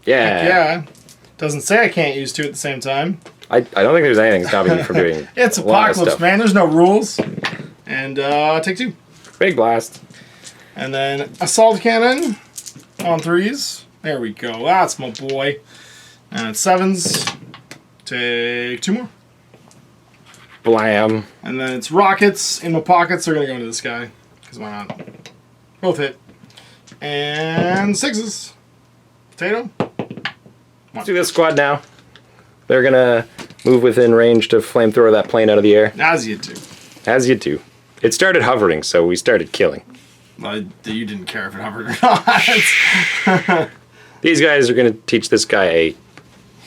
Yeah. Yeah. Doesn't say I can't use 2 at the same time. I don't think there's anything stopping you from doing It's a lot of Apocalypse, stuff. man. There's no rules. And take 2. Big blast. And then Assault Cannon on 3s. There we go. That's my boy. And 7s. Take 2 more. Blam. And then it's rockets in my pockets. They're going to go into this guy. Because why not? Both hit. And 6s. Potato. Let's do this squad now. They're gonna move within range to flamethrower that plane out of the air. As you do. As you do. It started hovering, so we started killing. Well, you didn't care if it hovered or not. These guys are gonna teach this guy a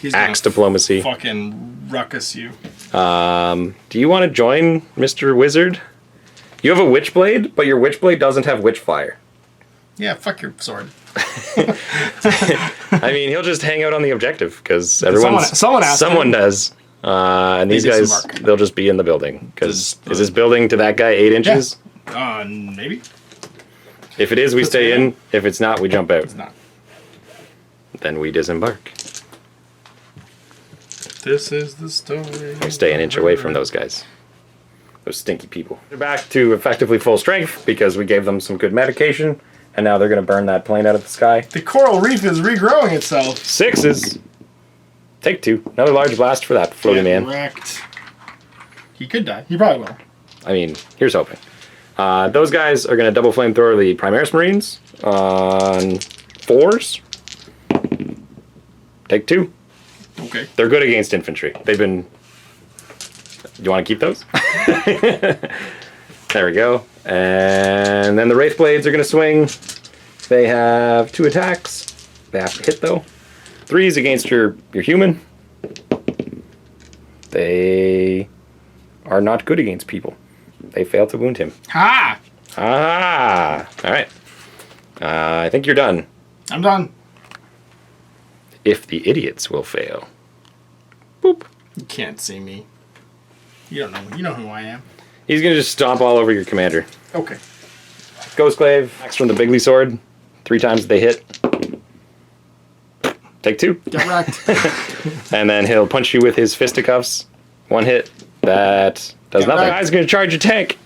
He's axe gonna diplomacy. fucking ruckus you. Do you want to join Mr. Wizard? You have a Witchblade, but your Witchblade doesn't have Witchfire. Yeah, fuck your sword. I mean, he'll just hang out on the objective because someone has someone to. does. And these They guys, disembark. they'll just be in the building. Because Does- is this building to that guy 8 inches? Maybe. If it is, we stay in. If it's not, we jump out. It's not. Then we disembark. This is the story. We stay an inch away from those guys. Those stinky people. They're back to effectively full strength because we gave them some good medication. And now they're going to burn that plane out of the sky. The coral reef is regrowing itself. 6s. Take 2. Another large blast for that floating man. Wrecked. He could die. He probably will. I mean, here's hoping. Those guys are going to double flamethrower the Primaris Marines on 4s. Take 2. Okay. They're good against infantry. They've been... You want to keep those? There we go. And then the Wraith Blades are going to swing. They have 2 attacks. They have to hit, though. 3s against your human. They are not good against people. They fail to wound him. Ha! Ah! Alright. I think you're done. I'm done. If the idiots will fail. Boop. You can't see me. You don't know. You know who I am. He's going to just stomp all over your commander. Okay. Ghostglaive, axe from the Bigly Sword. 3 times they hit. Take 2. Get wrecked. And then he'll punch you with his fisticuffs. 1 hit. That does Get nothing. wrecked. Guy's going to charge your tank.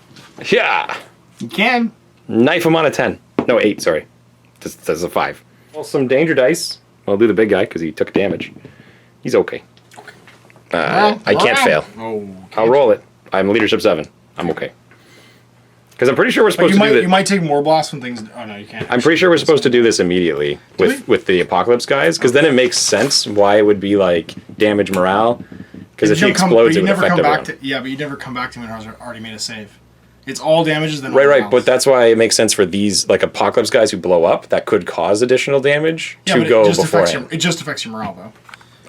Yeah. You can. Knife him on a 10. No, 8, sorry. This is a 5. Roll some danger dice. I'll do the big guy because he took damage. He's okay. I can't fail. Oh. I'll roll it. I'm leadership 7. I'm okay. Because I'm pretty sure we're supposed to do that. You might take more blasts when things. Oh no, you can't. I'm pretty sure we're supposed to do this immediately with the Apocalypse guys, because then it makes sense why it would be like damage morale. Because if he explodes, it would affect everyone. But you never come back to him when I already made a save. It's all damages. Then Right. But that's why it makes sense for these like Apocalypse guys who blow up that could cause additional damage to go beforehand. It just affects your morale though.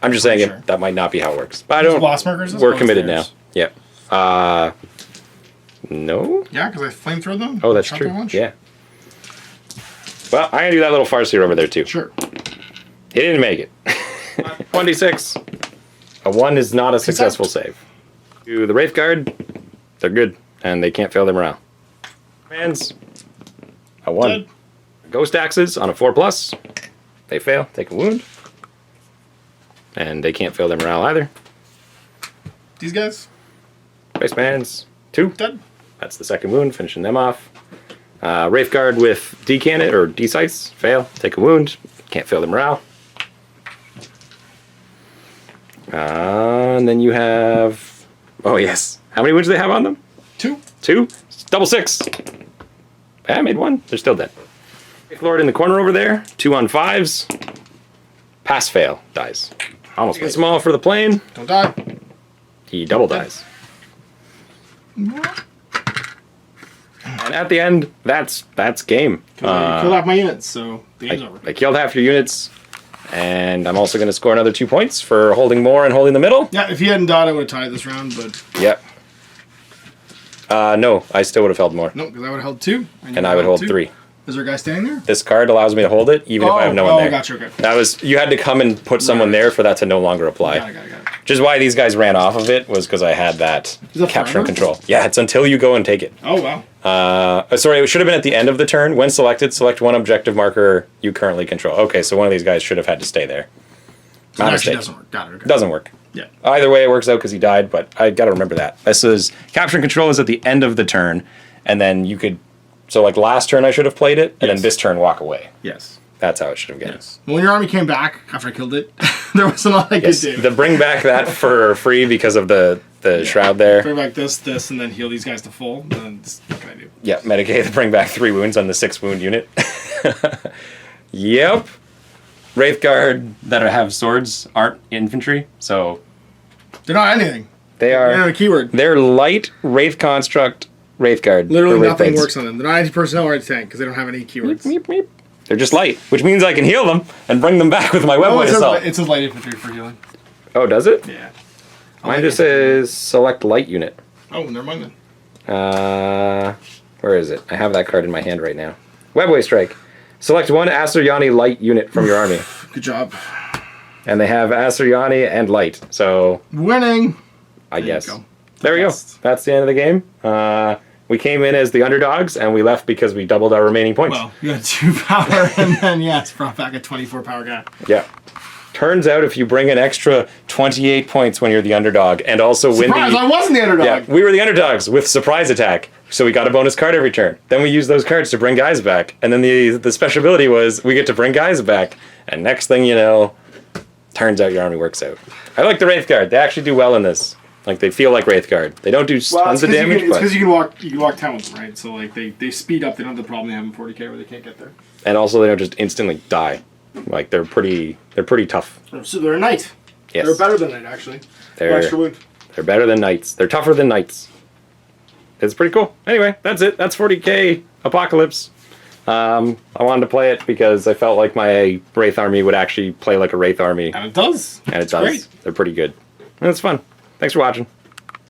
I'm just saying Sure. that might not be how it works. But I don't. Blast markers. We're committed now. Yep. No? Yeah, because I flamethrow them. Oh, that's Shot true. their lunch. Yeah. Well, I'm going to do that little farseer over there, too. Sure. He didn't make it. 1d6. A 1 is not a successful save. To the Wraith Guard, they're good, and they can't fail their morale. Commands, a 1. Dead. Ghost Axes on a 4+. They fail, take a wound. And they can't fail their morale either. These guys? Base Bands, 2. Dead. That's the second wound, finishing them off. Wraith Guard with D-Cannon, or D-Sights, fail, take a wound. Can't fail their morale. And then you have... Oh, yes. How many wounds do they have on them? 2. 2? Double 6. I made 1. They're still dead. Lord in the corner over there. 2 on 5s. Pass fail. Dies. Almost made small for the plane. Don't die. He double dies. And at the end, that's game. You killed off my units, so the game's over. I killed half your units. And I'm also going to score another 2 points for holding more and holding the middle. Yeah, if he hadn't died, I would have tied this round, but... Yep. No, I still would have held more. No, because I would have held 2. And I would hold 3. Is there a guy standing there? This card allows me to hold it, even if I have no one there. Oh, gotcha, okay. That was, you had to come and put someone there for that to no longer apply. Got it. Which is why these guys ran off of it, was because I had that Is that capture forever? and control. Yeah, it's until you go and take it. Oh, wow. Sorry, it should have been at the end of the turn. When selected, select one objective marker you currently control. Okay, so one of these guys should have had to stay there. So My it actually mistake. doesn't work. Got it, okay. Doesn't work. Yeah. Either way, it works out because he died, but I got to remember that. This is capture and control is at the end of the turn, and then you could. So, like last turn, I should have played it, and then this turn, walk away. Yes. That's how it should have gone. Yes. When your army came back after I killed it, there wasn't a lot I could do. The bring back that for free because of the shroud there. Bring back this, and then heal these guys to full. Then what can I do? Yeah, Medicaid, bring back 3 wounds on the 6 wound unit. Yep. Wraith Guard that have swords aren't infantry, so They're not anything. they They're not are. a keyword. They're light Wraith Construct Wraith Guard. Literally or Wraith nothing Blades. works on them. They're not anti-personnel or anti-tank because they don't have any keywords. Meep, meep. They're just light, which means I can heal them and bring them back with my web Oh, weight assault. it says light infantry for healing. Oh, does it? Yeah. Mine just says select light unit. Oh, never mind then. Where is it? I have that card in my hand right now. Webway Strike. Select one Asuryani light unit from your army. Good job. And they have Asuryani and light, so Winning. I guess. you go. There we go. That's the end of the game. We came in as the underdogs, and we left because we doubled our remaining points. Well, you had 2 power, and then, yes, brought back a 24 power guy. Yeah. Turns out if you bring an extra 28 points when you're the underdog, and also win Surprise, the... I wasn't the underdog. Yeah, we were the underdogs with surprise attack, so we got a bonus card every turn. Then we used those cards to bring guys back, and then the special ability was we get to bring guys back, and next thing you know, turns out your army works out. I like the Wraith Guard. They actually do well in this. Like, they feel like Wraith Guard. They don't do tons of damage, It's but... because you can walk 10 with them, right? So, like, they speed up. They don't have the problem they have in 40k where they can't get there. And also they don't just instantly die. Like, they're pretty tough. So they're a knight. Yes. They're better than knight, actually. They're Extra wound. better than knights. They're tougher than knights. It's pretty cool. Anyway, that's it. That's 40k Apocalypse. I wanted to play it because I felt like my Wraith army would actually play like a Wraith army. And it does. And it It's does. great. They're pretty good. And it's fun. Thanks for watching.